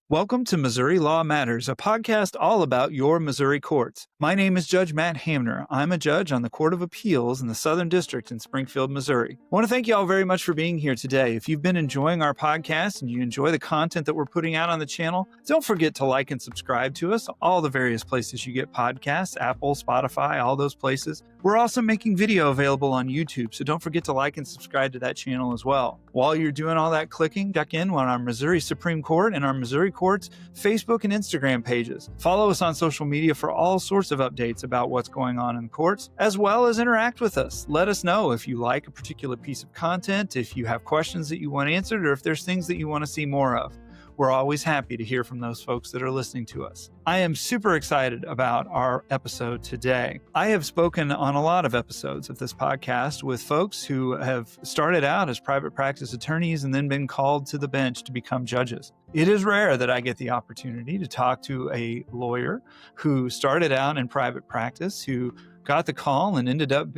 Welcome to Missouri Law Matters, a podcast all about your Missouri courts. My name is Judge Matt Hamner. I'm a judge on the Court of Appeals in the Southern District in Springfield, Missouri. I want to thank you all very much for being here today. If you've been enjoying our podcast and you enjoy the content that we're putting out on the channel, don't forget to like and subscribe to us, all the various places you get podcasts, Apple, Spotify, all those places. We're also making video available on YouTube, so don't forget to like and subscribe to that channel as well. While you're doing all that clicking, check in on our Missouri Supreme Court and our Missouri Court's Facebook and Instagram pages. Follow us on social media for all sorts of updates about what's going on in the courts, as well as interact with us. Let us know if you like a particular piece of content, if you have questions that you want answered, or if there's things that you want to see more of. We're always happy to hear from those folks that are listening to us. I am super excited about our episode today. I have spoken on a lot of episodes of this podcast with folks who have started out as private practice attorneys and then been called to the bench to become judges. It is rare that I get the opportunity to talk to a lawyer who started out in private practice, who got the call and ended up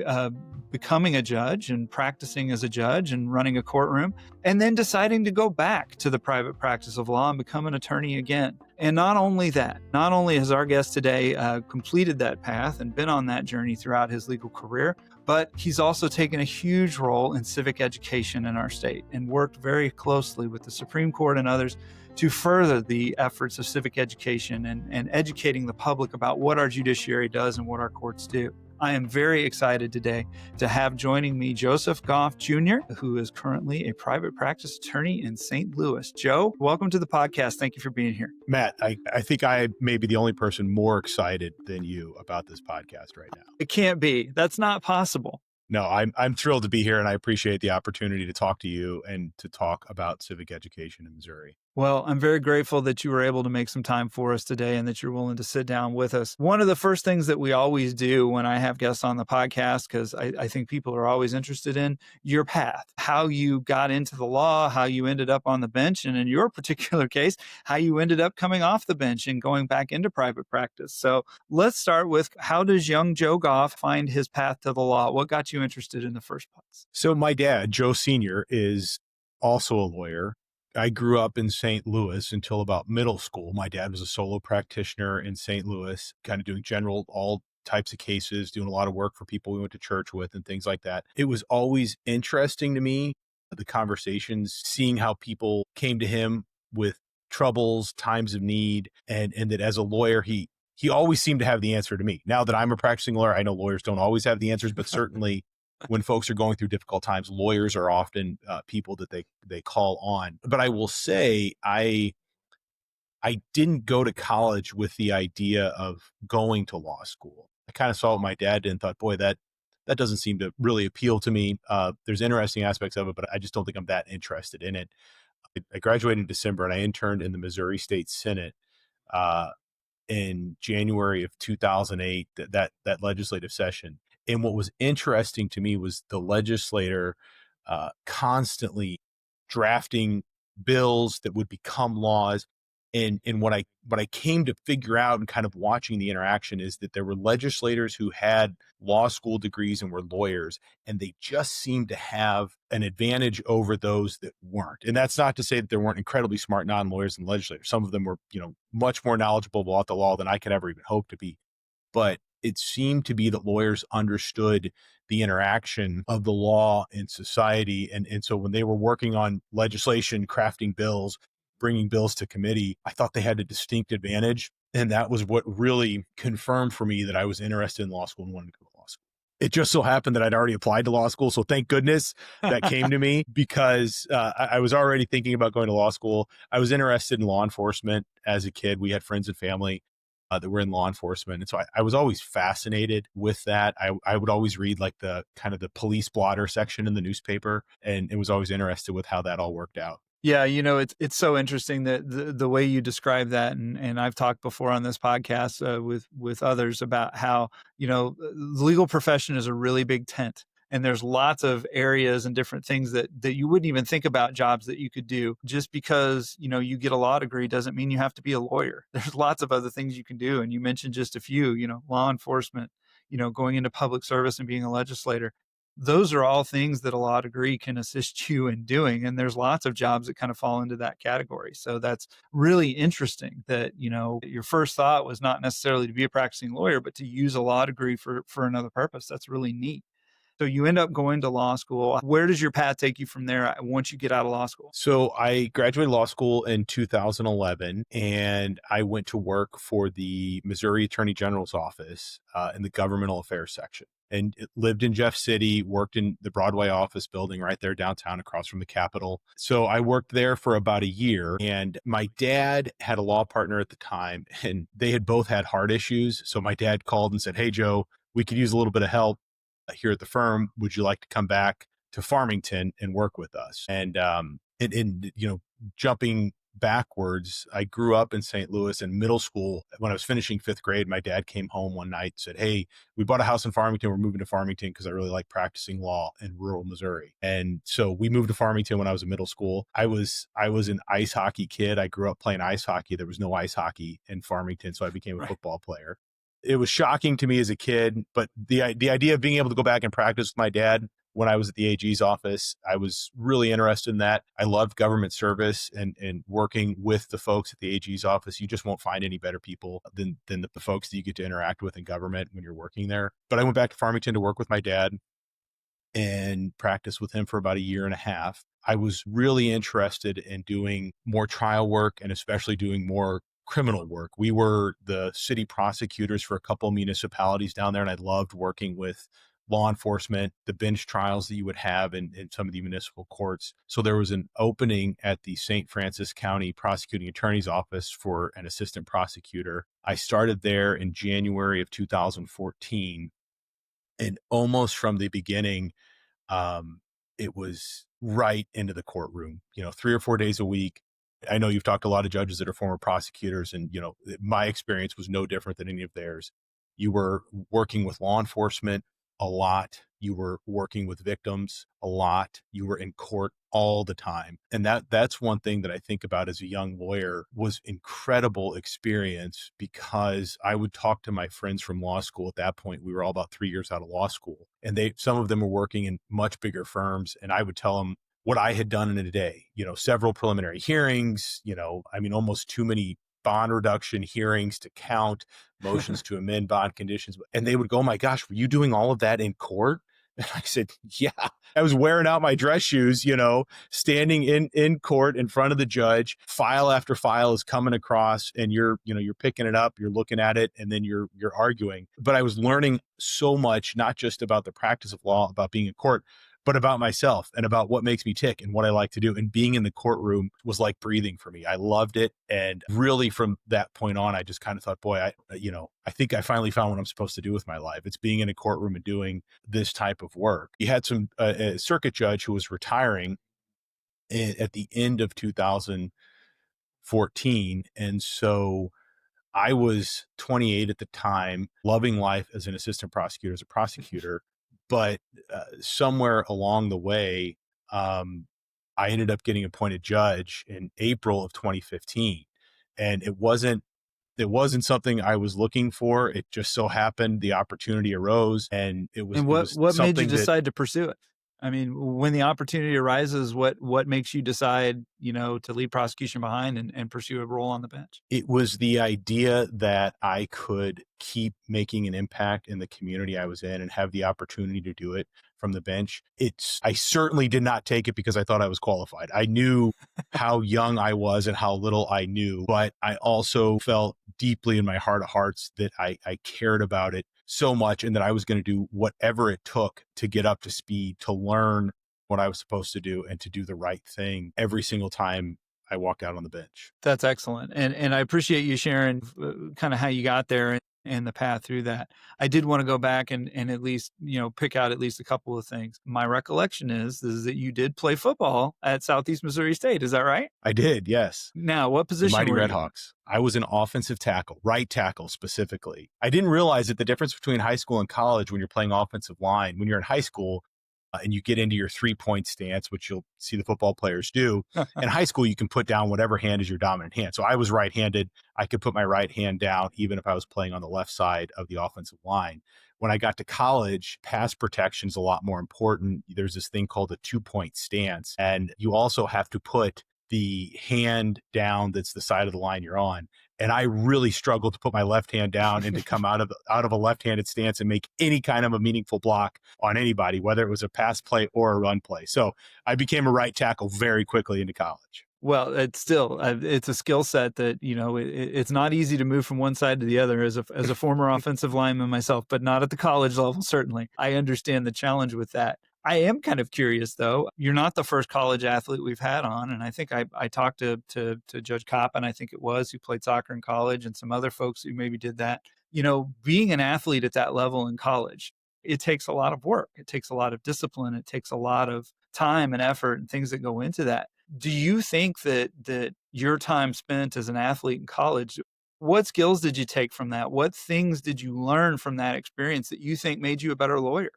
becoming a judge and practicing as a judge and running a courtroom, and then deciding to go back to the private practice of law and become an attorney again. And not only that, not only has our guest today completed that path and been on that journey throughout his legal career, but he's also taken a huge role in civic education in our state and worked very closely with the Supreme Court and others to further the efforts of civic education and educating the public about what our judiciary does and what our courts do. I am very excited today to have joining me Joseph Goff Jr., who is currently a private practice attorney in St. Louis. Joe, welcome to the podcast. Thank you for being here. Matt, I think I may be the only person more excited than you about this podcast right now. It can't be. That's not possible. No, I'm thrilled to be here, and I appreciate the opportunity to talk to you and to talk about civic education in Missouri. Well, I'm very grateful that you were able to make some time for us today and that you're willing to sit down with us. One of the first things that we always do when I have guests on the podcast, because I think people are always interested in your path, how you got into the law, how you ended up on the bench, and in your particular case, how you ended up coming off the bench and going back into private practice. So let's start with, how does young Joe Goff find his path to the law? What got you interested in the first place? So my dad, Joe Sr., is also a lawyer. I grew up in St. Louis until about middle school. My dad was a solo practitioner in St. Louis, kind of doing general, all types of cases, doing a lot of work for people we went to church with and things like that. It was always interesting to me, the conversations, seeing how people came to him with troubles, times of need, and that as a lawyer, he always seemed to have the answer to me. Now that I'm a practicing lawyer, I know lawyers don't always have the answers, but certainly when folks are going through difficult times, lawyers are often people that they call on. But I will say, I didn't go to college with the idea of going to law school. I kind of saw what my dad did and thought, boy, that doesn't seem to really appeal to me. There's interesting aspects of it, but I just don't think I'm that interested in it. I graduated in December, and I interned in the Missouri State Senate in January of 2008, that legislative session. And what was interesting to me was the legislator constantly drafting bills that would become laws. And what I came to figure out and kind of watching the interaction is that there were legislators who had law school degrees and were lawyers, and they just seemed to have an advantage over those that weren't. And that's not to say that there weren't incredibly smart non-lawyers and legislators. Some of them were, much more knowledgeable about the law than I could ever even hope to be. But it seemed to be that lawyers understood the interaction of the law and society. And so when they were working on legislation, crafting bills, bringing bills to committee, I thought they had a distinct advantage. And that was what really confirmed for me that I was interested in law school and wanted to go to law school. It just so happened that I'd already applied to law school. So thank goodness that came to me, because I was already thinking about going to law school. I was interested in law enforcement as a kid. We had friends and family that were in law enforcement. And so I was always fascinated with that. I would always read like the kind of the police blotter section in the newspaper, and it was always interested with how that all worked out. Yeah, it's so interesting that the way you describe that, and I've talked before on this podcast with others about how, the legal profession is a really big tent. And there's lots of areas and different things that you wouldn't even think about, jobs that you could do. Just because, you get a law degree doesn't mean you have to be a lawyer. There's lots of other things you can do. And you mentioned just a few, law enforcement, going into public service and being a legislator. those are all things that a law degree can assist you in doing. And there's lots of jobs that kind of fall into that category. So that's really interesting that, your first thought was not necessarily to be a practicing lawyer, but to use a law degree for another purpose. That's really neat. So you end up going to law school. Where does your path take you from there once you get out of law school? So I graduated law school in 2011, and I went to work for the Missouri Attorney General's office in the governmental affairs section. And lived in Jeff City, worked in the Broadway office building right there downtown across from the Capitol. So I worked there for about a year, and my dad had a law partner at the time, and they had both had heart issues. So my dad called and said, "Hey, Joe, we could use a little bit of help here at the firm. Would you like to come back to Farmington and work with us?" And jumping backwards, I grew up in St. Louis. In middle school, when I was finishing 5th grade, my dad came home one night and said, "Hey, we bought a house in Farmington. We're moving to Farmington because I really like practicing law in rural Missouri." And so we moved to Farmington when I was in middle school. I was an ice hockey kid. I grew up playing ice hockey. There was no ice hockey in Farmington, so I became a football player. It was shocking to me as a kid, but the idea of being able to go back and practice with my dad when I was at the AG's office, I was really interested in that. I loved government service and working with the folks at the AG's office. You just won't find any better people than the folks that you get to interact with in government when you're working there. But I went back to Farmington to work with my dad and practice with him for about a year and a half. I was really interested in doing more trial work and especially doing more criminal work. We were the city prosecutors for a couple municipalities down there, and I loved working with law enforcement, the bench trials that you would have in some of the municipal courts. So there was an opening at the St. Francis County Prosecuting Attorney's Office for an assistant prosecutor. I started there in January of 2014, and almost from the beginning, it was right into the courtroom, 3 or 4 days a week. I know you've talked to a lot of judges that are former prosecutors, and, my experience was no different than any of theirs. You were working with law enforcement a lot. You were working with victims a lot. You were in court all the time. And that's one thing that I think about as a young lawyer was incredible experience, because I would talk to my friends from law school. At that point, we were all about 3 years out of law school, and some of them were working in much bigger firms. And I would tell them what I had done in a day, several preliminary hearings, almost too many bond reduction hearings to count, motions to amend bond conditions. And they would go, "Oh my gosh, were you doing all of that in court?" And I said, "Yeah, I was wearing out my dress shoes, standing in court in front of the judge. File after file is coming across, and you're picking it up, you're looking at it, and then you're arguing." But I was learning so much, not just about the practice of law, about being in court, but about myself and about what makes me tick and what I like to do. And being in the courtroom was like breathing for me. I loved it. And really from that point on, I just kind of thought, boy, I think I finally found what I'm supposed to do with my life. It's being in a courtroom and doing this type of work. You had a circuit judge who was retiring at the end of 2014. And so I was 28 at the time, loving life as an assistant prosecutor, as a prosecutor. But somewhere along the way, I ended up getting appointed judge in April of 2015, and it wasn't something I was looking for. It just so happened the opportunity arose, and it was. And what made you decide to pursue it? I mean, when the opportunity arises, what makes you decide, to leave prosecution behind and pursue a role on the bench? It was the idea that I could keep making an impact in the community I was in and have the opportunity to do it from the bench. I certainly did not take it because I thought I was qualified. I knew how young I was and how little I knew, but I also felt deeply in my heart of hearts that I cared about it so much, and that I was going to do whatever it took to get up to speed, to learn what I was supposed to do, and to do the right thing every single time I walked out on the bench. That's excellent. And I appreciate you sharing kind of how you got there and the path through that. I did want to go back and at least, pick out at least a couple of things. My recollection is that you did play football at Southeast Missouri State. Is that right? I did, yes. Now, what position the Mighty were you? Redhawks. I was an offensive tackle, right tackle specifically. I didn't realize that the difference between high school and college when you're playing offensive line, when you're in high school, and you get into your 3-point stance, which you'll see the football players do. In high school, you can put down whatever hand is your dominant hand. So I was right-handed. I could put my right hand down even if I was playing on the left side of the offensive line. When I got to college, pass protection is a lot more important. There's this thing called a 2-point stance, and you also have to put the hand down that's the side of the line you're on. And I really struggled to put my left hand down and to come out of a left-handed stance and make any kind of a meaningful block on anybody, whether it was a pass play or a run play. So I became a right tackle very quickly into college. Well, it's still it's a skill set that, it's not easy to move from one side to the other as a former offensive lineman myself, but not at the college level, certainly. I understand the challenge with that. I am kind of curious, though. You're not the first college athlete we've had on, and I think I talked to Judge Kopp, and I think it was, who played soccer in college, and some other folks who maybe did that. Being an athlete at that level in college, it takes a lot of work. It takes a lot of discipline. It takes a lot of time and effort and things that go into that. Do you think that your time spent as an athlete in college, what skills did you take from that? What things did you learn from that experience that you think made you a better lawyer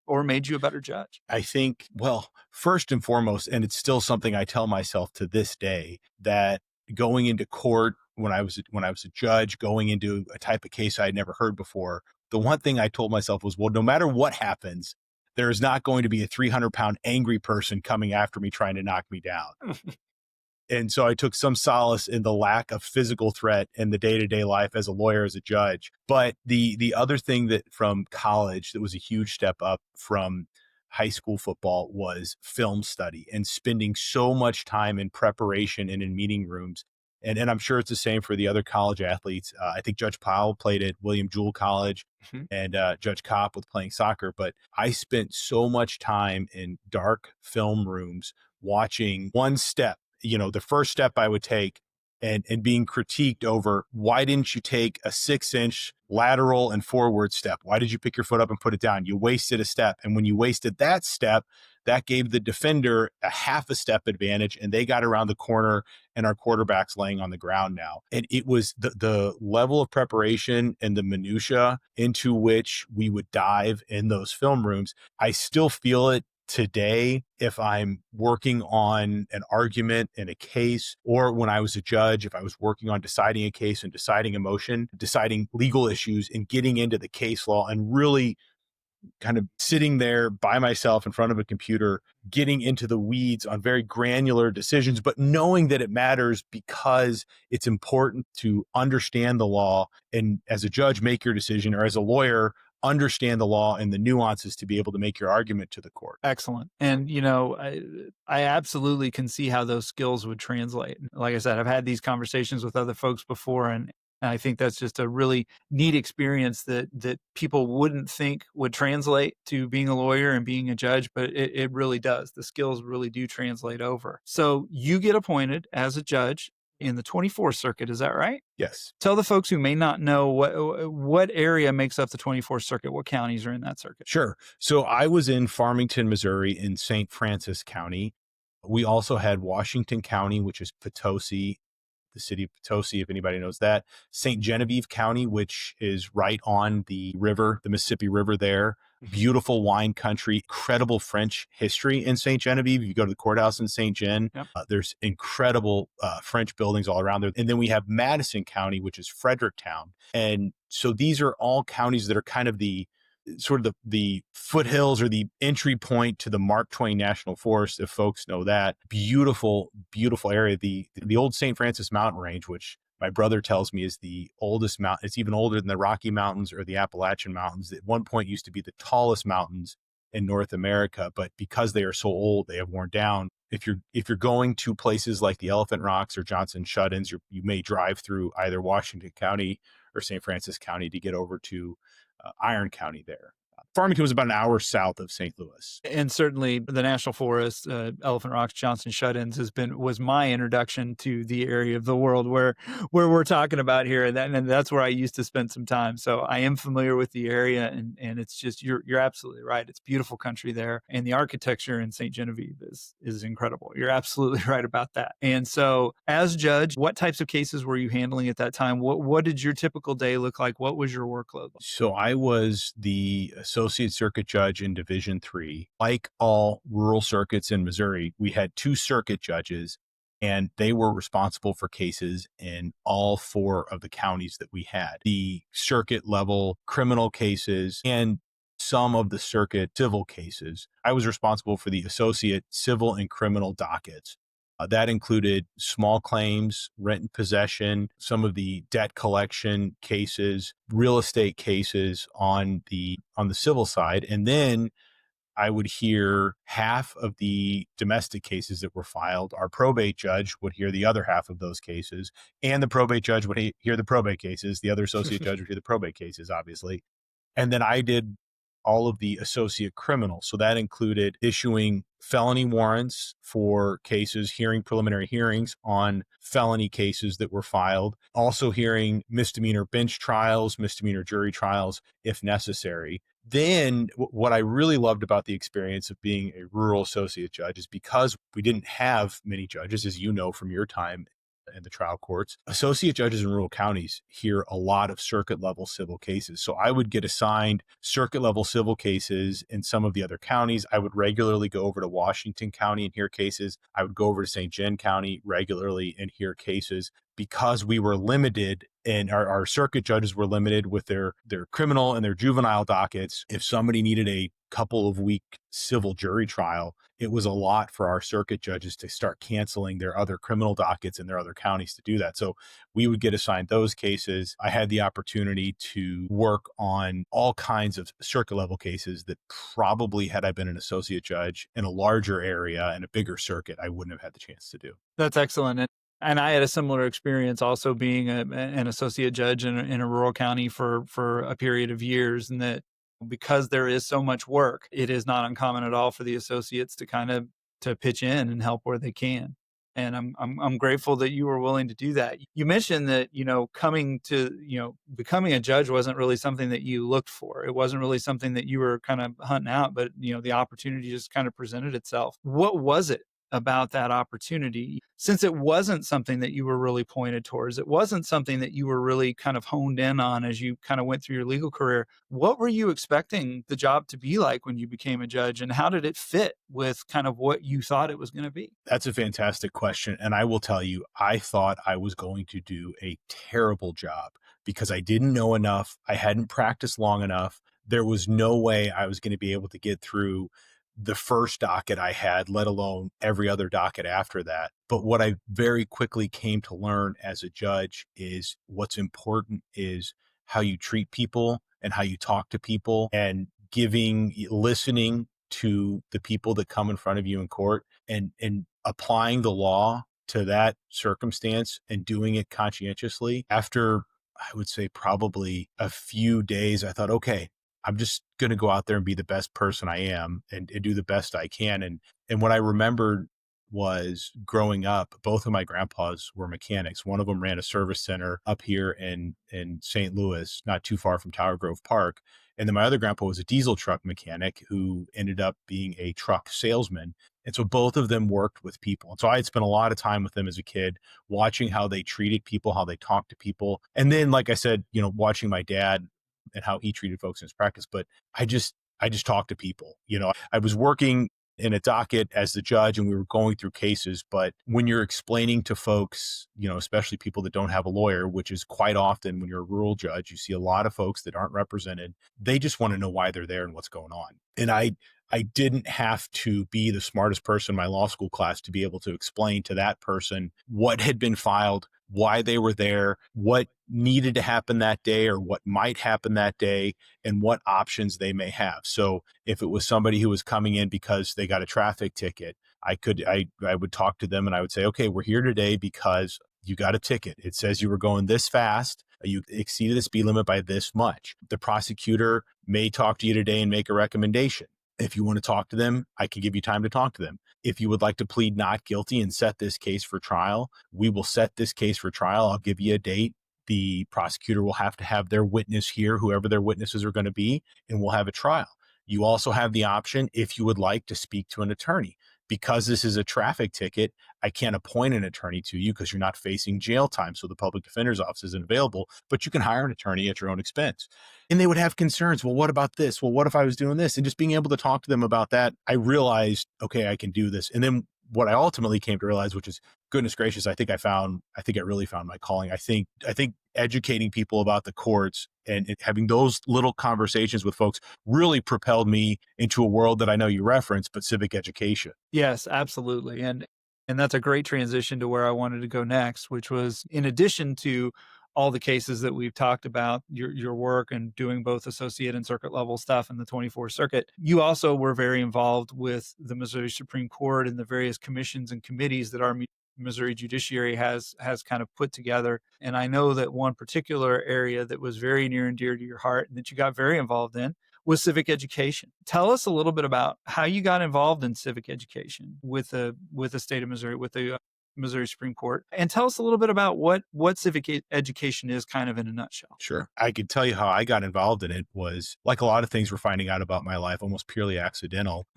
or made you a better judge? I think, well, first and foremost, and it's still something I tell myself to this day, that going into court when I was a judge, going into a type of case I'd never heard before, the one thing I told myself was, well, no matter what happens, there is not going to be a 300-pound angry person coming after me trying to knock me down. And so I took some solace in the lack of physical threat in the day-to-day life as a lawyer, as a judge. But the other thing that from college that was a huge step up from high school football was film study and spending so much time in preparation and in meeting rooms. And I'm sure it's the same for the other college athletes. I think Judge Powell played at William Jewell College and Judge Kopp with playing soccer. But I spent so much time in dark film rooms watching one step, the first step I would take and being critiqued over, why didn't you take a 6-inch lateral and forward step? Why did you pick your foot up and put it down? You wasted a step. And when you wasted that step, that gave the defender a half a step advantage, and they got around the corner and our quarterback's laying on the ground now. And it was the level of preparation and the minutia into which we would dive in those film rooms. I still feel it today if I'm working on an argument in a case, or when I was a judge, if I was working on deciding a case and deciding a motion, deciding legal issues and getting into the case law and really kind of sitting there by myself in front of a computer, getting into the weeds on very granular decisions, but knowing that it matters because it's important to understand the law and as a judge, make your decision, or as a lawyer, understand the law and the nuances to be able to make your argument to the court. Excellent. And, I absolutely can see how those skills would translate. Like I said, I've had these conversations with other folks before, and I think that's just a really neat experience that people wouldn't think would translate to being a lawyer and being a judge, but it really does. The skills really do translate over. So you get appointed as a judge in the 24th Circuit, is that right? Yes. Tell the folks who may not know what area makes up the 24th Circuit, what counties are in that circuit. Sure. So I was in Farmington, Missouri in St. Francis County. We also had Washington County, which is Potosi, the city of Potosi, if anybody knows that. St. Genevieve County, which is right on the river, the Mississippi River there. Beautiful wine country, incredible French history in St. Genevieve. You go to the courthouse in St. Gen, Yep. There's incredible French buildings all around there. And then we have Madison County, which is Fredericktown. And so these are all counties that are kind of the foothills or the entry point to the Mark Twain National Forest, if folks know that. Beautiful, beautiful area. The old St. Francis mountain range, which my brother tells me is the oldest mountain. It's even older than the Rocky Mountains or the Appalachian Mountains. At one point used to be the tallest mountains in North America, but because they are so old, they have worn down. If you're going to places like the Elephant Rocks or Johnson Shut-ins, you may drive through either Washington County or St. Francis County to get over to Iron County there. Farmington was about an hour south of St. Louis. And certainly the National Forest, Elephant Rocks, Johnson Shut-ins was my introduction to the area of the world where we're talking about here. And that's where I used to spend some time. So I am familiar with the area, and it's just, you're absolutely right. It's beautiful country there. And the architecture in St. Genevieve is incredible. You're absolutely right about that. And so as judge, what types of cases were you handling at that time? What did your typical day look like? What was your workload like? So I was the associate circuit judge in Division III. Like all rural circuits in Missouri, we had 2 circuit judges, and they were responsible for cases in all 4 of the counties that we had. The circuit level criminal cases and some of the circuit civil cases. I was responsible for the associate civil and criminal dockets. That included small claims, rent and possession, some of the debt collection cases, real estate cases on the civil side, and then I would hear half of the domestic cases that were filed. Our probate judge would hear the other half of those cases, and the probate judge would hear the probate cases. The other associate judge would hear the probate cases, obviously. And then I did all of the associate criminal. So that included issuing felony warrants for cases, hearing preliminary hearings on felony cases that were filed, also hearing misdemeanor bench trials, misdemeanor jury trials if necessary. Then what I really loved about the experience of being a rural associate judge is because we didn't have many judges, as you know from your time in the trial courts, associate judges in rural counties hear a lot of circuit level civil cases. So I would get assigned circuit level civil cases in some of the other counties. I would regularly go over to Washington County and hear cases. I would go over to St. John County regularly and hear cases because we were limited and our circuit judges were limited with their criminal and their juvenile dockets. If somebody needed a couple of week civil jury trial, it was a lot for our circuit judges to start canceling their other criminal dockets in their other counties to do that. So we would get assigned those cases. I had the opportunity to work on all kinds of circuit level cases that probably, had I been an associate judge in a larger area and a bigger circuit, I wouldn't have had the chance to do. That's excellent. And I had a similar experience also being an associate judge in a rural county for a period of years, and that because there is so much work, it is not uncommon at all for the associates to kind of to pitch in and help where they can. And I'm grateful that you were willing to do that. You mentioned that, becoming a judge wasn't really something that you looked for. It wasn't really something that you were kind of hunting out, but the opportunity just kind of presented itself. What was it about that opportunity, since it wasn't something that you were really pointed towards? It wasn't something that you were really kind of honed in on as you kind of went through your legal career. What were you expecting the job to be like when you became a judge, and how did it fit with kind of what you thought it was going to be? That's a fantastic question. And I will tell you, I thought I was going to do a terrible job because I didn't know enough. I hadn't practiced long enough. There was no way I was going to be able to get through the first docket I had, let alone every other docket after that. But what I very quickly came to learn as a judge is what's important is how you treat people and how you talk to people, and listening to the people that come in front of you in court, and applying the law to that circumstance and doing it conscientiously. After, I would say, probably a few days, I thought, okay, I'm just going to go out there and be the best person I am and do the best I can. And what I remembered was, growing up, both of my grandpas were mechanics. One of them ran a service center up here in St. Louis, not too far from Tower Grove Park. And then my other grandpa was a diesel truck mechanic who ended up being a truck salesman. And so both of them worked with people. And so I had spent a lot of time with them as a kid, watching how they treated people, how they talked to people. And then, like I said, watching my dad and how he treated folks in his practice. But I just talked to people. I was working in a docket as the judge and we were going through cases. But when you're explaining to folks, especially people that don't have a lawyer, which is quite often when you're a rural judge, you see a lot of folks that aren't represented. They just want to know why they're there and what's going on. And I didn't have to be the smartest person in my law school class to be able to explain to that person what had been filed, why they were there, what needed to happen that day or what might happen that day, and what options they may have. So if it was somebody who was coming in because they got a traffic ticket, I would talk to them and I would say, okay, we're here today because you got a ticket. It says you were going this fast. You exceeded the speed limit by this much. The prosecutor may talk to you today and make a recommendation. If you want to talk to them, I can give you time to talk to them. If you would like to plead not guilty and set this case for trial, we will set this case for trial. I'll give you a date. The prosecutor will have to have their witness here, whoever their witnesses are going to be, and we'll have a trial. You also have the option, if you would like, to speak to an attorney. because this is a traffic ticket, I can't appoint an attorney to you because you're not facing jail time. So the public defender's office isn't available, but you can hire an attorney at your own expense. And they would have concerns. Well, what about this? Well, what if I was doing this? And just being able to talk to them about that, I realized, okay, I can do this. And then what I ultimately came to realize, which is, goodness gracious, I think I really found my calling. I think educating people about the courts and having those little conversations with folks really propelled me into a world that I know you referenced, but civic education. Yes, absolutely. And that's a great transition to where I wanted to go next, which was, in addition to all the cases that we've talked about, your work and doing both associate and circuit level stuff in the 24th Circuit, you also were very involved with the Missouri Supreme Court and the various commissions and committees that our Missouri judiciary has kind of put together. And I know that one particular area that was very near and dear to your heart and that you got very involved in was civic education. Tell us a little bit about how you got involved in civic education with the state of Missouri, with the Missouri Supreme Court, and tell us a little bit about what civic education is, kind of in a nutshell. Sure. I could tell you how I got involved in it was, like a lot of things we're finding out about my life, almost purely accidental.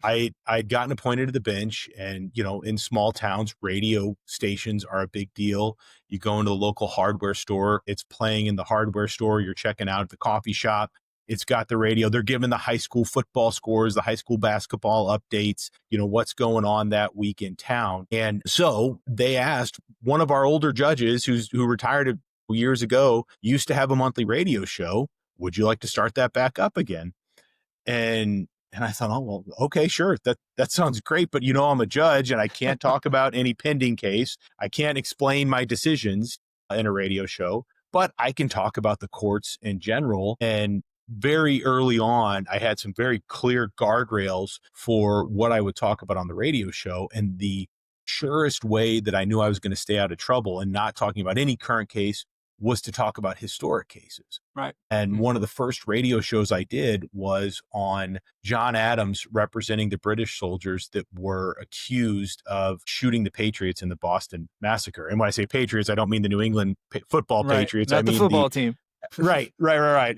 I'd gotten appointed to the bench, and, in small towns, radio stations are a big deal. You go into the local hardware store, it's playing in the hardware store, you're checking out at the coffee shop, it's got the radio. They're giving the high school football scores, the high school basketball updates, what's going on that week in town. And so they asked one of our older judges who retired years ago, used to have a monthly radio show. Would you like to start that back up again? And I thought, oh, well, okay, sure. That sounds great. But I'm a judge and I can't talk about any pending case. I can't explain my decisions in a radio show, but I can talk about the courts in general. And very early on, I had some very clear guardrails for what I would talk about on the radio show. And the surest way that I knew I was going to stay out of trouble and not talking about any current case was to talk about historic cases. Right. And one of the first radio shows I did was on John Adams representing the British soldiers that were accused of shooting the Patriots in the Boston Massacre. And when I say Patriots, I don't mean the New England football Patriots. Not I mean the football team. Right.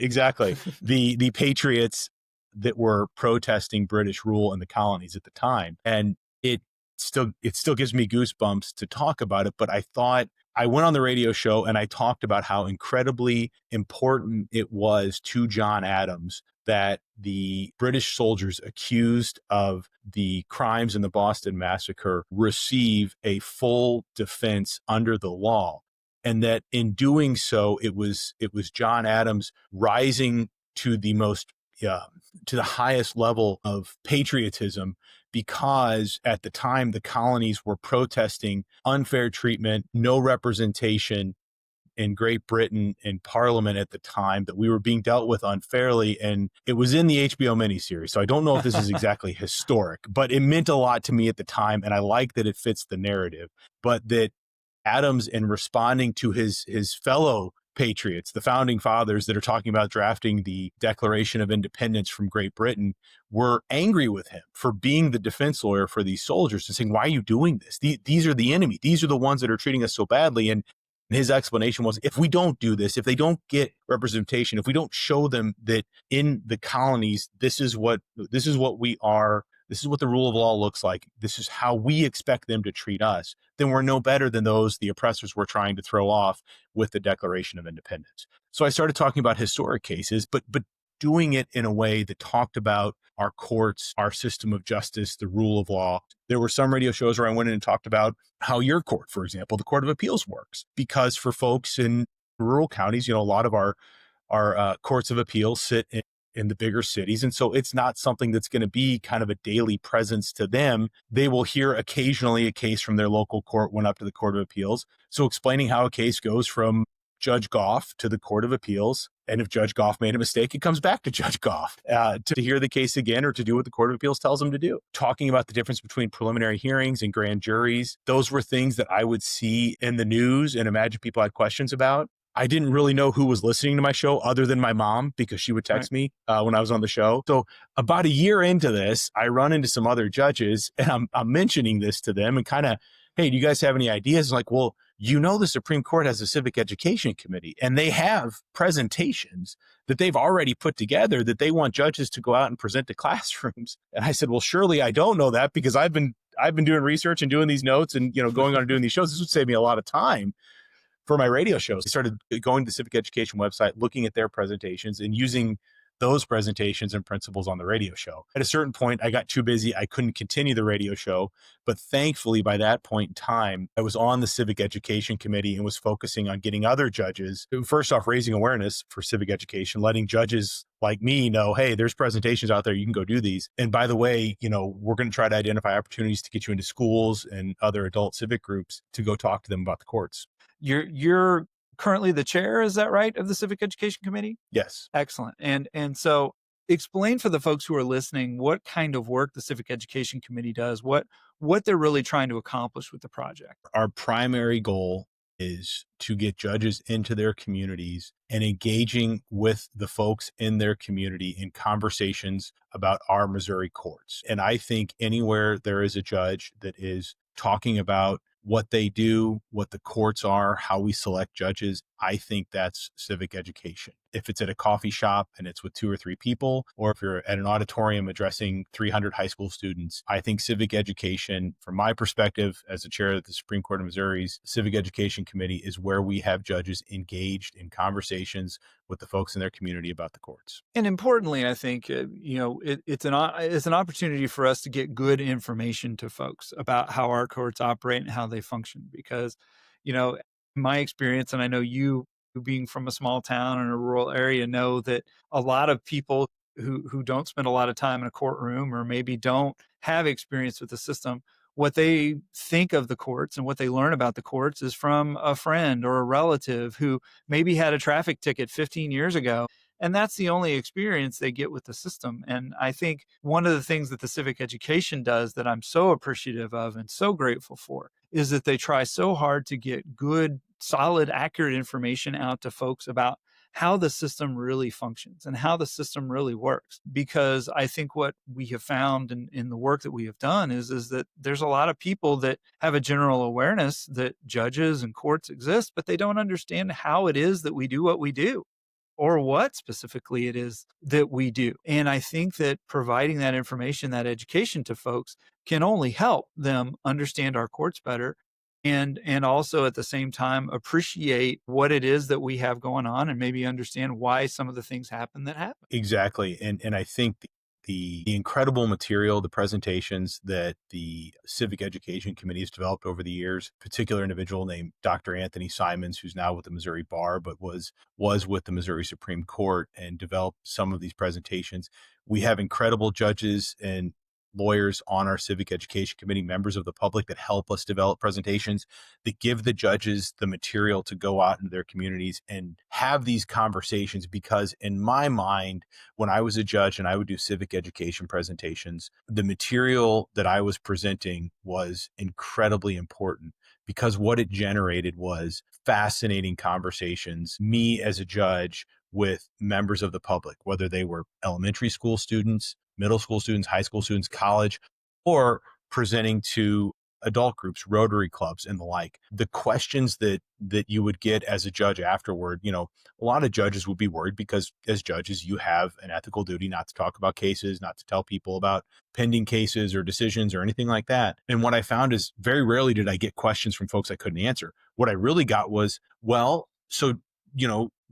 Exactly. The Patriots that were protesting British rule in the colonies at the time. And it still gives me goosebumps to talk about it. But I thought, I went on the radio show and I talked about how incredibly important it was to John Adams that the British soldiers accused of the crimes in the Boston Massacre receive a full defense under the law. And that in doing so, it was John Adams rising to the highest level of patriotism, because at the time the colonies were protesting unfair treatment, no representation in Great Britain in Parliament at the time, that we were being dealt with unfairly. And it was in the HBO miniseries. So I don't know if this is exactly historic, but it meant a lot to me at the time. And I like that it fits the narrative, but that Adams, in responding to his fellow patriots, the founding fathers that are talking about drafting the Declaration of Independence from Great Britain, were angry with him for being the defense lawyer for these soldiers and saying, why are you doing this? These are the enemy. These are the ones that are treating us so badly. And his explanation was, if we don't do this, if they don't get representation, if we don't show them that in the colonies, this is what we are, this is what the rule of law looks like, this is how we expect them to treat us, then we're no better than the oppressors we're trying to throw off with the Declaration of Independence. So I started talking about historic cases, but doing it in a way that talked about our courts, our system of justice, the rule of law. There were some radio shows where I went in and talked about how your court, for example, the Court of Appeals, works. Because for folks in rural counties, a lot of our courts of appeals sit in the bigger cities. And so it's not something that's going to be kind of a daily presence to them. They will hear occasionally a case from their local court went up to the Court of Appeals. So explaining how a case goes from Judge Goff to the Court of Appeals. And if Judge Goff made a mistake, it comes back to Judge Goff to hear the case again or to do what the Court of Appeals tells them to do. Talking about the difference between preliminary hearings and grand juries. Those were things that I would see in the news and imagine people had questions about. I didn't really know who was listening to my show other than my mom, because she would text me when I was on the show. So about a year into this, I run into some other judges and I'm mentioning this to them and kind of, hey, do you guys have any ideas? Like, well, the Supreme Court has a civic education committee, and they have presentations that they've already put together that they want judges to go out and present to classrooms. And I said, well, surely I don't know that, because I've been doing research and doing these notes and, going on and doing these shows. This would save me a lot of time for my radio shows. I started going to the Civic Education website, looking at their presentations and using those presentations and principles on the radio show. At a certain point, I got too busy. I couldn't continue the radio show. But thankfully, by that point in time, I was on the Civic Education Committee and was focusing on getting other judges, first off, raising awareness for civic education, letting judges like me know, hey, there's presentations out there. You can go do these. And by the way, we're going to try to identify opportunities to get you into schools and other adult civic groups to go talk to them about the courts. You're currently the chair, is that right, of the Civic Education Committee? Yes. Excellent. And so explain for the folks who are listening what kind of work the Civic Education Committee does, what they're really trying to accomplish with the project. Our primary goal is to get judges into their communities and engaging with the folks in their community in conversations about our Missouri courts. And I think anywhere there is a judge that is talking about what they do, what the courts are, how we select judges, I think that's civic education. If it's at a coffee shop and it's with 2 or 3 people, or if you're at an auditorium addressing 300 high school students, I think civic education, from my perspective as the chair of the Supreme Court of Missouri's Civic Education Committee, is where we have judges engaged in conversations with the folks in their community about the courts. And importantly, I think, it's an opportunity for us to get good information to folks about how our courts operate and how they function. Because, in my experience, and I know you being from a small town in a rural area know that a lot of people who don't spend a lot of time in a courtroom or maybe don't have experience with the system, what they think of the courts and what they learn about the courts is from a friend or a relative who maybe had a traffic ticket 15 years ago. And that's the only experience they get with the system. And I think one of the things that the civic education does that I'm so appreciative of and so grateful for is that they try so hard to get good, solid, accurate information out to folks about how the system really functions and how the system really works. Because I think what we have found in the work that we have done is that there's a lot of people that have a general awareness that judges and courts exist, but they don't understand how it is that we do what we do, or what specifically it is that we do. And I think that providing that information, that education to folks can only help them understand our courts better and also at the same time appreciate what it is that we have going on and maybe understand why some of the things happen that happen. Exactly. And I think the incredible material, the presentations that the Civic Education Committee has developed over the years, a particular individual named Dr. Anthony Simons, who's now with the Missouri Bar, but was with the Missouri Supreme Court and developed some of these presentations. We have incredible judges and lawyers on our Civic Education Committee, members of the public that help us develop presentations that give the judges the material to go out into their communities and have these conversations. Because in my mind, when I was a judge and I would do civic education presentations, the material that I was presenting was incredibly important, because what it generated was fascinating conversations, me as a judge with members of the public, whether they were elementary school students, middle school students, high school students, college, or presenting to adult groups, Rotary clubs, and the like. The questions that you would get as a judge afterward, a lot of judges would be worried because as judges, you have an ethical duty not to talk about cases, not to tell people about pending cases or decisions or anything like that. And what I found is very rarely did I get questions from folks I couldn't answer. What I really got was, well, so,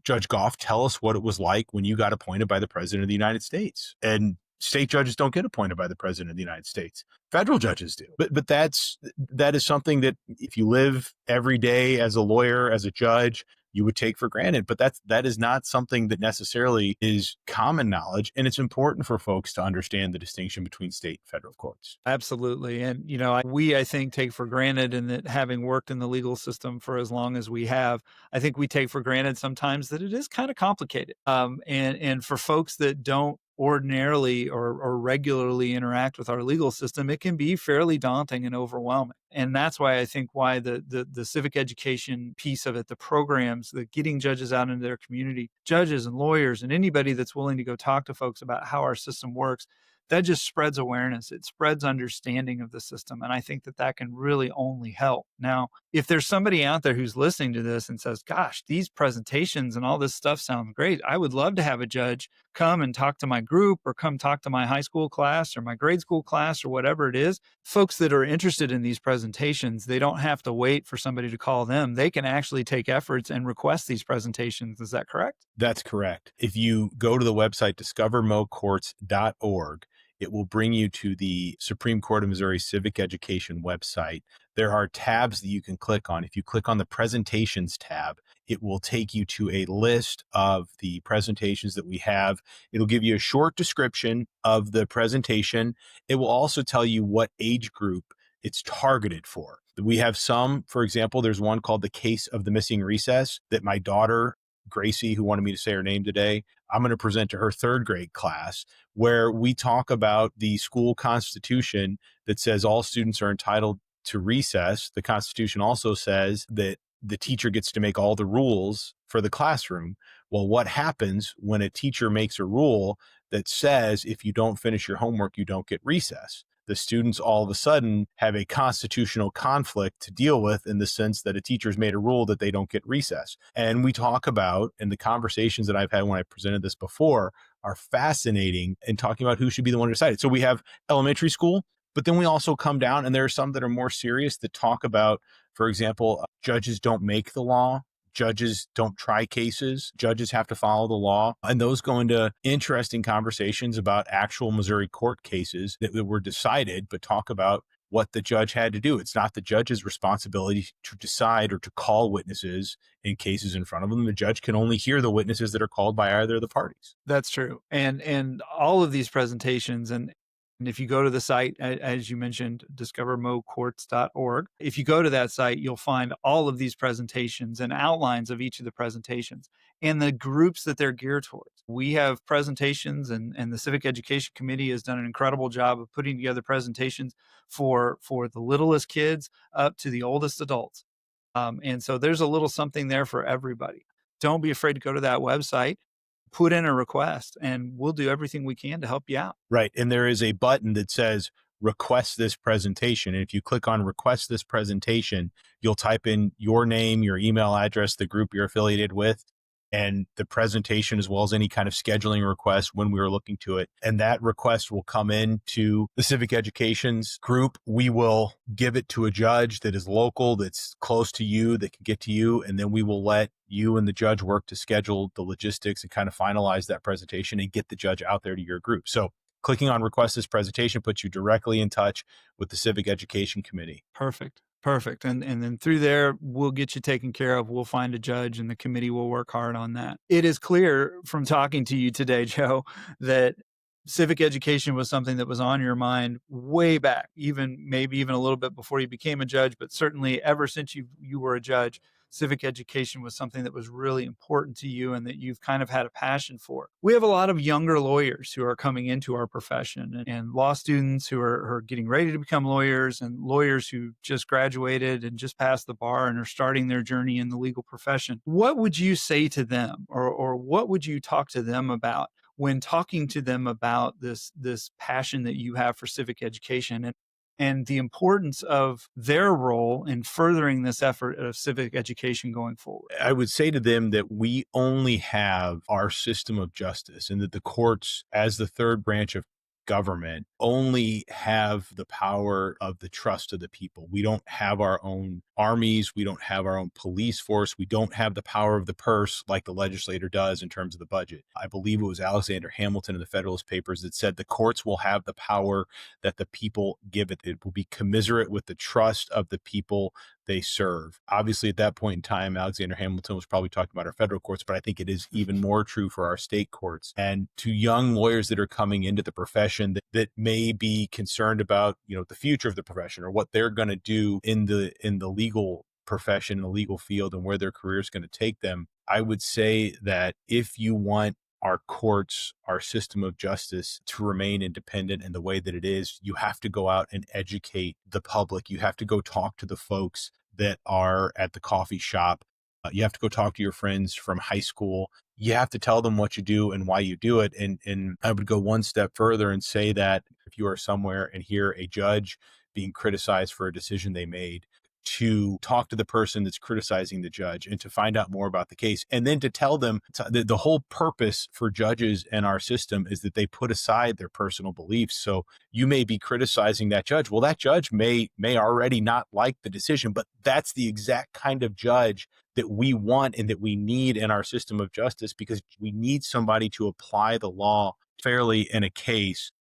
Judge Goff, tell us what it was like when you got appointed by the President of the United States. And state judges don't get appointed by the President of the United States. Federal judges do. But that is something that if you live every day as a lawyer, as a judge, you would take for granted. But that is not something that necessarily is common knowledge. And it's important for folks to understand the distinction between state and federal courts. Absolutely. And, I think take for granted, and that having worked in the legal system for as long as we have, I think we take for granted sometimes that it is kind of complicated. And for folks that don't ordinarily or regularly interact with our legal system, it can be fairly daunting and overwhelming. And that's why I think the civic education piece of it, the programs, the getting judges out into their community, judges and lawyers and anybody that's willing to go talk to folks about how our system works, that just spreads awareness. It spreads understanding of the system. And I think that that can really only help. Now, if there's somebody out there who's listening to this and says, gosh, these presentations and all this stuff sounds great, I would love to have a judge come and talk to my group or come talk to my high school class or my grade school class or whatever it is. Folks that are interested in these presentations, they don't have to wait for somebody to call them. They can actually take efforts and request these presentations. Is that correct? That's correct. If you go to the website discovermocourts.org, it will bring you to the Supreme Court of Missouri Civic Education website. There are tabs that you can click on. If you click on the presentations tab, it will take you to a list of the presentations that we have. It'll give you a short description of the presentation. It will also tell you what age group it's targeted for. We have some, for example, there's one called The Case of the Missing Recess that my daughter, Gracie, who wanted me to say her name today, I'm going to present to her third grade class, where we talk about the school constitution that says all students are entitled to recess. The Constitution also says that the teacher gets to make all the rules for the classroom. Well, what happens when a teacher makes a rule that says if you don't finish your homework, you don't get recess? The students all of a sudden have a constitutional conflict to deal with, in the sense that a teacher's made a rule that they don't get recess. And we talk about, and the conversations that I've had when I presented this before are fascinating in talking about who should be the one to decide it. So we have elementary school, but then we also come down, and there are some that are more serious that talk about, for example, judges don't make the law. Judges don't try cases. Judges have to follow the law. And those go into interesting conversations about actual Missouri court cases that were decided, but talk about what the judge had to do. It's not the judge's responsibility to decide or to call witnesses in cases in front of them. The judge can only hear the witnesses that are called by either of the parties. That's true. And all of these presentations, and if you go to the site, as you mentioned, discovermocourts.org, if you go to that site, you'll find all of these presentations and outlines of each of the presentations and the groups that they're geared towards. We have presentations, and the Civic Education Committee has done an incredible job of putting together presentations for the littlest kids up to the oldest adults. And so there's a little something there for everybody. Don't be afraid to go to that website, put in a request, and we'll do everything we can to help you out. Right. And there is a button that says request this presentation. And if you click on request this presentation, you'll type in your name, your email address, the group you're affiliated with, and the presentation, as well as any kind of scheduling request when we were looking to it. And that request will come in to the Civic Education's group. We will give it to a judge that is local, that's close to you, that can get to you. And then we will let you and the judge work to schedule the logistics and kind of finalize that presentation and get the judge out there to your group. So clicking on request this presentation puts you directly in touch with the Civic Education Committee. Perfect. And then through there, we'll get you taken care of. We'll find a judge, and the committee will work hard on that. It is clear from talking to you today, Joe, that civic education was something that was on your mind way back, maybe even a little bit before you became a judge, but certainly ever since you were a judge. Civic education was something that was really important to you and that you've kind of had a passion for. We have a lot of younger lawyers who are coming into our profession, and law students who are getting ready to become lawyers, and lawyers who just graduated and just passed the bar and are starting their journey in the legal profession. What would you say to them, or what would you talk to them about when talking to them about this passion that you have for civic education, and the importance of their role in furthering this effort of civic education going forward? I would say to them that we only have our system of justice, and that the courts, as the third branch of government, only have the power of the trust of the people. We don't have our own armies. We don't have our own police force. We don't have the power of the purse like the legislator does in terms of the budget. I believe it was Alexander Hamilton in the Federalist Papers that said the courts will have the power that the people give it. It will be commiserate with the trust of the people they serve. Obviously, at that point in time, Alexander Hamilton was probably talking about our federal courts, but I think it is even more true for our state courts. And to young lawyers that are coming into the profession that may be concerned about, the future of the profession, or what they're going to do in the legal profession, the legal field, and where their career is going to take them, I would say that if you want our courts, our system of justice to remain independent in the way that it is, you have to go out and educate the public. You have to go talk to the folks that are at the coffee shop. You have to go talk to your friends from high school. You have to tell them what you do and why you do it. And I would go one step further and say that if you are somewhere and hear a judge being criticized for a decision they made, to talk to the person that's criticizing the judge and to find out more about the case. And then to tell them the whole purpose for judges in our system is that they put aside their personal beliefs. So you may be criticizing that judge. Well, that judge may already not like the decision, but that's the exact kind of judge that we want and that we need in our system of justice, because we need somebody to apply the law fairly in a case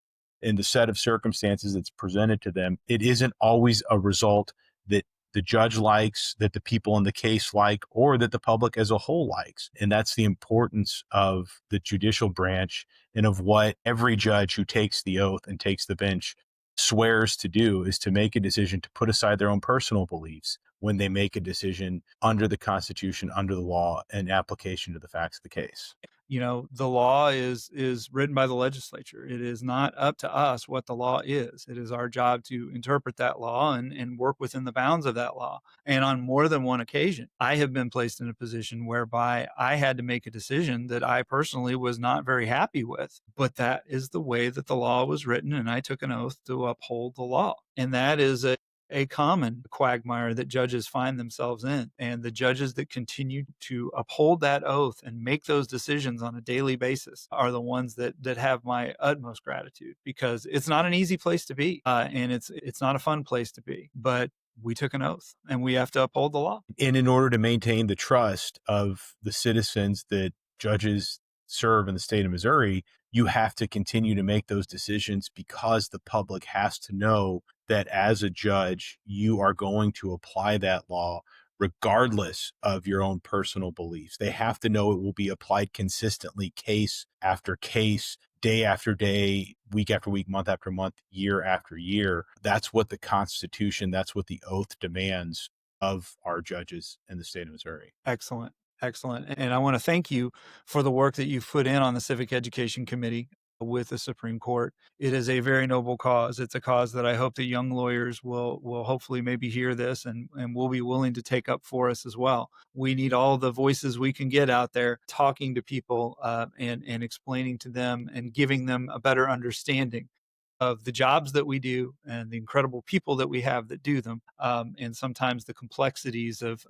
in the set of circumstances that's presented to them. It isn't always a result that the judge likes, that the people in the case like, or that the public as a whole likes. And that's the importance of the judicial branch and of what every judge who takes the oath and takes the bench swears to do, is to make a decision to put aside their own personal beliefs when they make a decision under the Constitution, under the law, and application to the facts of the case. The law is written by the legislature. It is not up to us what the law is. It is our job to interpret that law and work within the bounds of that law. And on more than one occasion, I have been placed in a position whereby I had to make a decision that I personally was not very happy with. But that is the way that the law was written, and I took an oath to uphold the law. And that is a common quagmire that judges find themselves in. And the judges that continue to uphold that oath and make those decisions on a daily basis are the ones that have my utmost gratitude, because it's not an easy place to be, and it's not a fun place to be. But we took an oath and we have to uphold the law. And in order to maintain the trust of the citizens that judges serve in the state of Missouri, you have to continue to make those decisions, because the public has to know that as a judge, you are going to apply that law regardless of your own personal beliefs. They have to know it will be applied consistently, case after case, day after day, week after week, month after month, year after year. That's what the Constitution, that's what the oath demands of our judges in the state of Missouri. Excellent. Excellent. And I want to thank you for the work that you've put in on the Civic Education Committee with the Supreme Court. It is a very noble cause. It's a cause that I hope that young lawyers will hopefully maybe hear this and will be willing to take up for us as well. We need all the voices we can get out there talking to people and explaining to them and giving them a better understanding of the jobs that we do and the incredible people that we have that do them, and sometimes the complexities of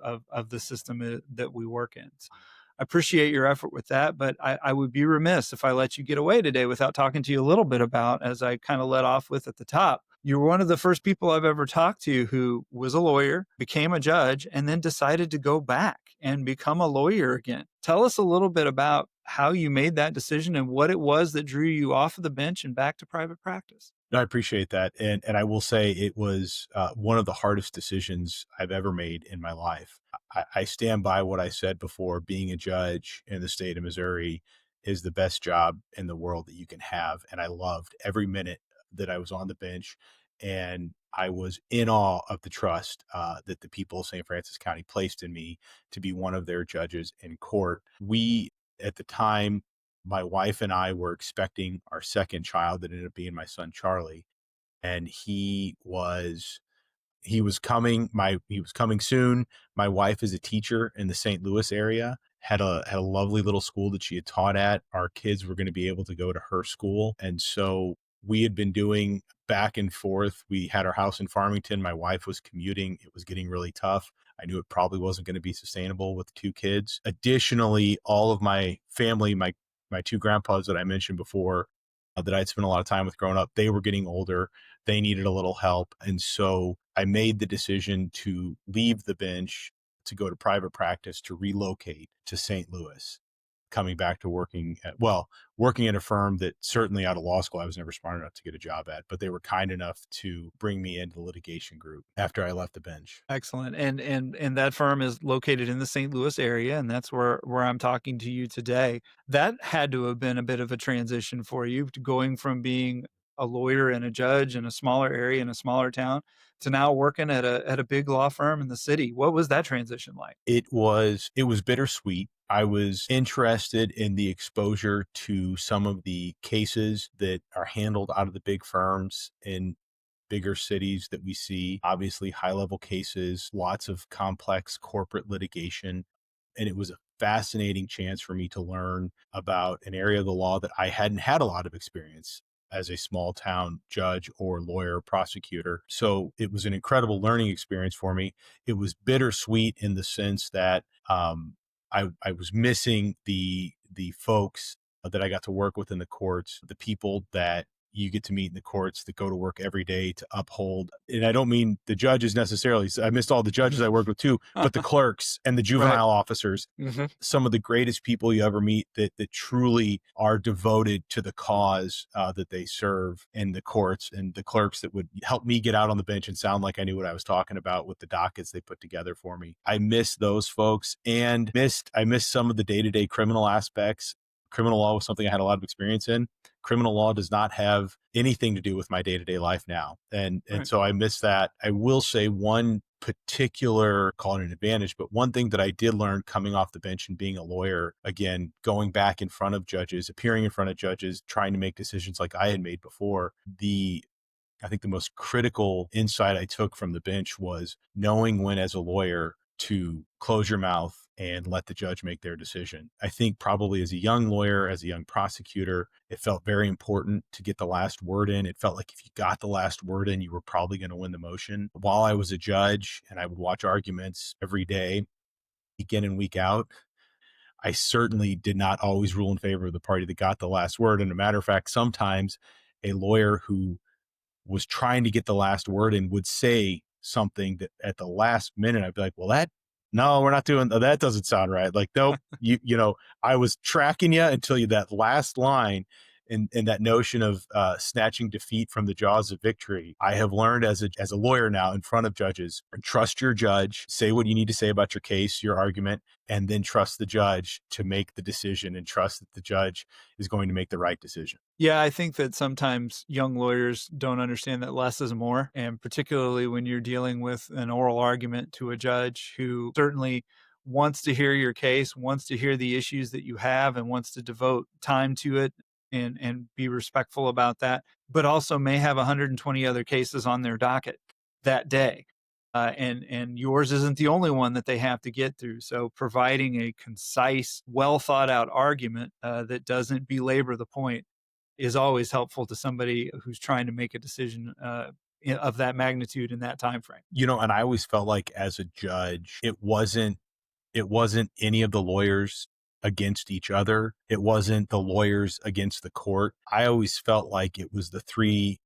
the system that we work in. So I appreciate your effort with that, but I would be remiss if I let you get away today without talking to you a little bit about, as I kind of let off with at the top, you're one of the first people I've ever talked to who was a lawyer, became a judge, and then decided to go back and become a lawyer again. Tell us a little bit about how you made that decision and what it was that drew you off of the bench and back to private practice. No, I appreciate that. And I will say it was one of the hardest decisions I've ever made in my life. I stand by what I said before. Being a judge in the state of Missouri is the best job in the world that you can have. And I loved every minute that I was on the bench. And I was in awe of the trust that the people of St. Francis County placed in me to be one of their judges in court. We, at the time, my wife and I were expecting our second child that ended up being my son, Charlie. And he was coming soon. My wife is a teacher in the St. Louis area, had a lovely little school that she had taught at. Our kids were going to be able to go to her school. And so we had been doing back and forth. We had our house in Farmington. My wife was commuting. It was getting really tough. I knew it probably wasn't going to be sustainable with two kids. Additionally, all of my family, my two grandpas that I mentioned before, that I'd spent a lot of time with growing up, they were getting older. They needed a little help. And so I made the decision to leave the bench, to go to private practice, to relocate to St. Louis, coming back to working at a firm that certainly out of law school, I was never smart enough to get a job at, but they were kind enough to bring me into the litigation group after I left the bench. Excellent. And that firm is located in the St. Louis area, and that's where I'm talking to you today. That had to have been a bit of a transition for you, to going from being a lawyer and a judge in a smaller area in a smaller town to now working at a big law firm in the city. What was that transition like? It was bittersweet. I was interested in the exposure to some of the cases that are handled out of the big firms in bigger cities that we see. Obviously, high level cases, lots of complex corporate litigation. And it was a fascinating chance for me to learn about an area of the law that I hadn't had a lot of experience as a small town judge or lawyer, prosecutor. So it was an incredible learning experience for me. It was bittersweet in the sense that I was missing the folks that I got to work with in the courts, the people that you get to meet in the courts that go to work every day to uphold. And I don't mean the judges necessarily. I missed all the judges I worked with too, but the clerks and the Right. juvenile officers, some of the greatest people you ever meet that truly are devoted to the cause that they serve in the courts, and the clerks that would help me get out on the bench and sound like I knew what I was talking about with the dockets they put together for me. I miss those folks, and I missed some of the day-to-day criminal aspects. Criminal law was something I had a lot of experience in. Criminal law does not have anything to do with my day-to-day life now. And Right. so I miss that. I will say one particular, call it an advantage, but one thing that I did learn coming off the bench and being a lawyer, again, going back in front of judges, appearing in front of judges, trying to make decisions like I had made before, I think the most critical insight I took from the bench was knowing when, as a lawyer, to close your mouth and let the judge make their decision. I think probably as a young lawyer, as a young prosecutor, it felt very important to get the last word in. It felt like if you got the last word in, you were probably going to win the motion. While I was a judge and I would watch arguments every day, week in and week out, I certainly did not always rule in favor of the party that got the last word. And a matter of fact, sometimes a lawyer who was trying to get the last word and would say something that at the last minute, I'd be like, well, no, we're not doing that. Doesn't sound right. Like, nope, I was tracking you until that last line, and that notion of snatching defeat from the jaws of victory. I have learned as a lawyer now in front of judges, trust your judge, say what you need to say about your case, your argument, and then trust the judge to make the decision, and trust that the judge is going to make the right decision. Yeah, I think that sometimes young lawyers don't understand that less is more, and particularly when you're dealing with an oral argument to a judge who certainly wants to hear your case, wants to hear the issues that you have, and wants to devote time to it and be respectful about that, but also may have 120 other cases on their docket that day. And yours isn't the only one that they have to get through. So providing a concise, well thought out argument that doesn't belabor the point is always helpful to somebody who's trying to make a decision of that magnitude in that time frame. And I always felt like as a judge, it wasn't any of the lawyers against each other. It wasn't the lawyers against the court. I always felt like it was the three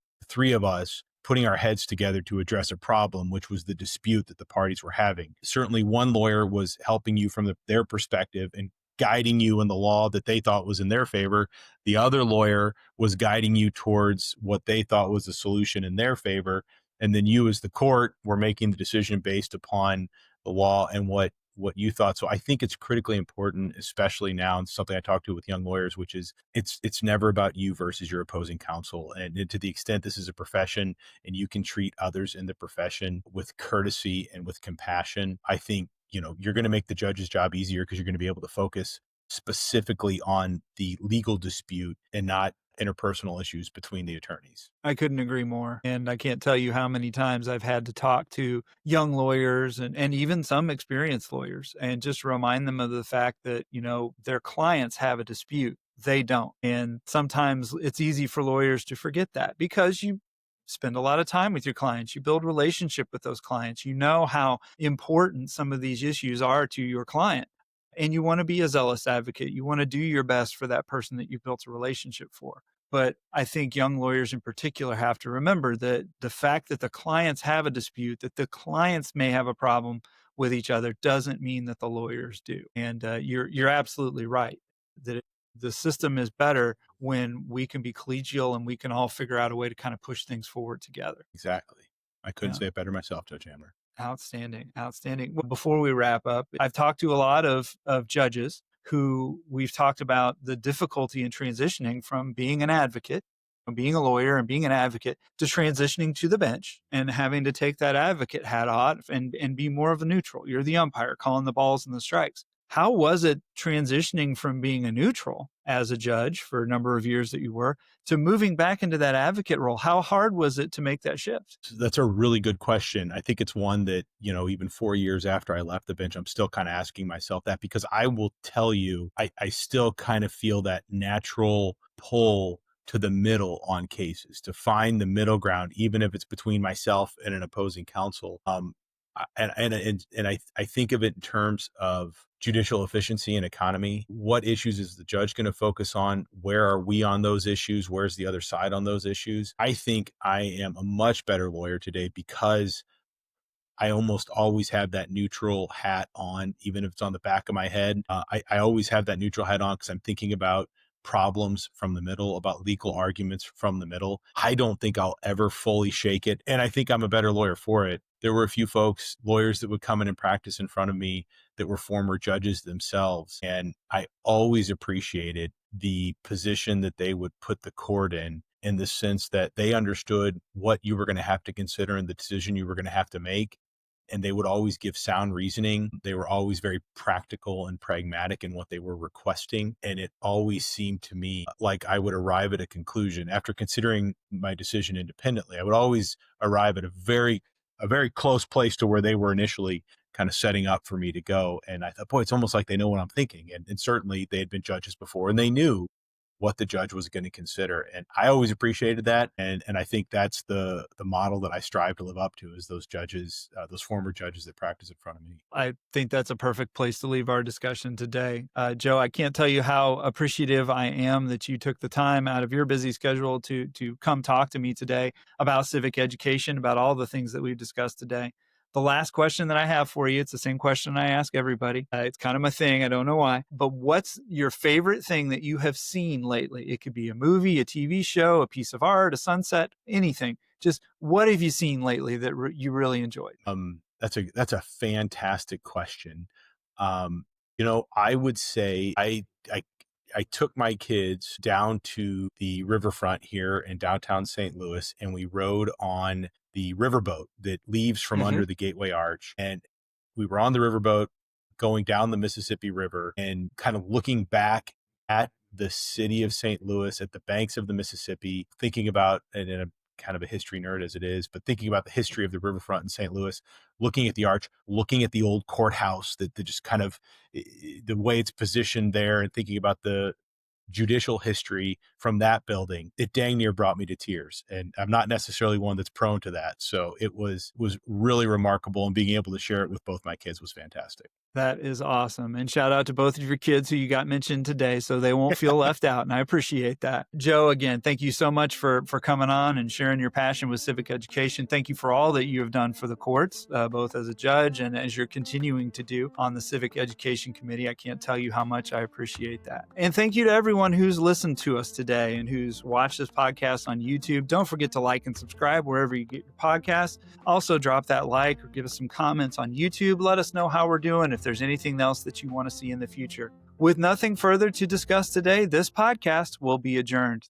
of us putting our heads together to address a problem, which was the dispute that the parties were having. Certainly one lawyer was helping you from their perspective and guiding you in the law that they thought was in their favor. The other lawyer was guiding you towards what they thought was a solution in their favor. And then you as the court were making the decision based upon the law and what you thought. So I think it's critically important, especially now, and something I talk to with young lawyers, which is it's never about you versus your opposing counsel. And to the extent this is a profession and you can treat others in the profession with courtesy and with compassion, I think you're going to make the judge's job easier because you're going to be able to focus specifically on the legal dispute and not interpersonal issues between the attorneys. I couldn't agree more. And I can't tell you how many times I've had to talk to young lawyers and even some experienced lawyers and just remind them of the fact that, their clients have a dispute. They don't. And sometimes it's easy for lawyers to forget that because you spend a lot of time with your clients. You build relationship with those clients. You know how important some of these issues are to your client. And you want to be a zealous advocate. You want to do your best for that person that you've built a relationship for. But I think young lawyers in particular have to remember that the fact that the clients have a dispute, that the clients may have a problem with each other, doesn't mean that the lawyers do. And you're absolutely right that the system is better when we can be collegial and we can all figure out a way to kind of push things forward together. Exactly. I couldn't say it better myself, Judge Hamner. Outstanding. Well, before we wrap up, I've talked to a lot of judges who we've talked about the difficulty in transitioning from being an advocate, from being a lawyer and being an advocate, to transitioning to the bench and having to take that advocate hat off and be more of a neutral. You're the umpire calling the balls and the strikes. How was it transitioning from being a neutral as a judge for a number of years that you were to moving back into that advocate role? How hard was it to make that shift? That's a really good question. I think it's one that, even 4 years after I left the bench, I'm still kind of asking myself that, because I will tell you, I still kind of feel that natural pull to the middle on cases, to find the middle ground, even if it's between myself and an opposing counsel. I think of it in terms of judicial efficiency and economy. What issues is the judge going to focus on? Where are we on those issues? Where's the other side on those issues? I think I am a much better lawyer today because I almost always have that neutral hat on, even if it's on the back of my head. I always have that neutral hat on because I'm thinking about problems from the middle, about legal arguments from the middle. I don't think I'll ever fully shake it. And I think I'm a better lawyer for it. There were a few lawyers that would come in and practice in front of me that were former judges themselves. And I always appreciated the position that they would put the court in the sense that they understood what you were going to have to consider and the decision you were going to have to make. And they would always give sound reasoning. They were always very practical and pragmatic in what they were requesting. And it always seemed to me like I would arrive at a conclusion after considering my decision independently. I would always arrive at a very close place to where they were initially kind of setting up for me to go. And I thought, boy, it's almost like they know what I'm thinking. And certainly they had been judges before and they knew what the judge was going to consider. And I always appreciated that. And I think that's the model that I strive to live up to, is those judges, those former judges that practice in front of me. I think that's a perfect place to leave our discussion today. Joe, I can't tell you how appreciative I am that you took the time out of your busy schedule to come talk to me today about civic education, about all the things that we've discussed today. The last question that I have for you, it's the same question I ask everybody. It's kind of my thing. I don't know why. But what's your favorite thing that you have seen lately? It could be a movie, a TV show, a piece of art, a sunset, anything. Just what have you seen lately that you really enjoyed? That's a fantastic question. I would say I took my kids down to the riverfront here in downtown St. Louis, and we rode on the riverboat that leaves from under the Gateway Arch. And we were on the riverboat going down the Mississippi River and kind of looking back at the city of St. Louis, at the banks of the Mississippi, thinking about, and in a kind of a history nerd as it is, but thinking about the history of the riverfront in St. Louis, looking at the arch, looking at the old courthouse, that just kind of the way it's positioned there, and thinking about the judicial history from that building, it dang near brought me to tears. And I'm not necessarily one that's prone to that. So it was really remarkable, and being able to share it with both my kids was fantastic. That is awesome. And shout out to both of your kids who you got mentioned today, so they won't feel left out. And I appreciate that. Joe, again, thank you so much for coming on and sharing your passion with civic education. Thank you for all that you have done for the courts, both as a judge and as you're continuing to do on the Civic Education Committee. I can't tell you how much I appreciate that. And thank you to everyone who's listened to us today and who's watched this podcast on YouTube. Don't forget to like and subscribe wherever you get your podcasts. Also, drop that like or give us some comments on YouTube. Let us know how we're doing, if there's anything else that you want to see in the future. With nothing further to discuss today, this podcast will be adjourned.